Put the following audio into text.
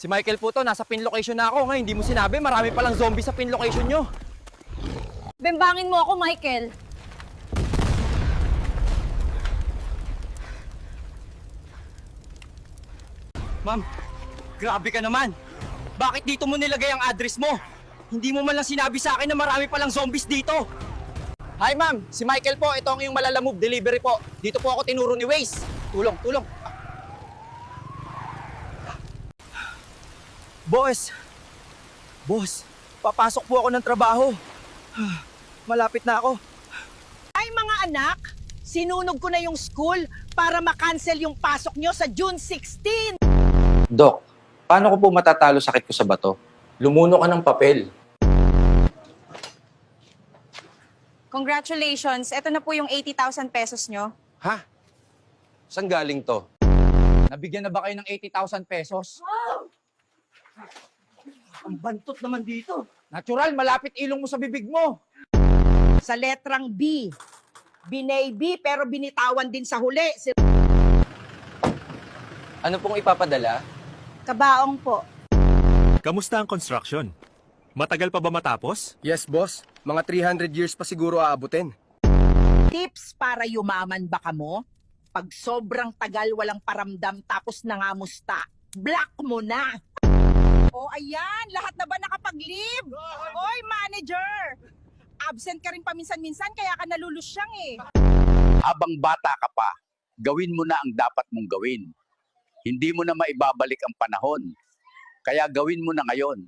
Si Michael po to, nasa pin location na ako. Ngayon, hindi mo sinabi, marami palang zombie sa pin location nyo. Bembangin mo ako, Michael. Ma'am, grabe ka naman. Bakit dito mo nilagay ang address mo? Hindi mo man lang sinabi sa akin na marami palang zombies dito. Hi ma'am, si Michael po. Ito ang yung Malalamove delivery po. Dito po ako tinuro ni Waze. Tulong, tulong. Boss, papasok po ako ng trabaho. Malapit na ako. Ay mga anak, sinunog ko na yung school para makancel yung pasok nyo sa June 16. Dok, paano ko po matatalo sakit ko sa bato? Lumuno ka ng papel. Congratulations. Ito na po yung 80,000 pesos nyo. Ha? Saan galing to? Nabigyan na ba kayo ng 80,000 pesos? Ang bantot naman dito. Natural, malapit ilong mo sa bibig mo. Sa letrang B. Binay-B pero binitawan din sa huli. Ano pong ipapadala? Kabaong po. Kamusta ang construction? Matagal pa ba matapos? Yes, boss. Mga 300 years pa siguro aabutin. Tips para yumaman ba ka mo? Pag sobrang tagal walang paramdam tapos nangamusta, block mo na. O ayan, lahat na ba nakapag-leave? Oy, manager! Absent ka rin paminsan-minsan kaya ka nalulusyang eh. Habang bata ka pa, gawin mo na ang dapat mong gawin. Hindi mo na maibabalik ang panahon. Kaya gawin mo na ngayon.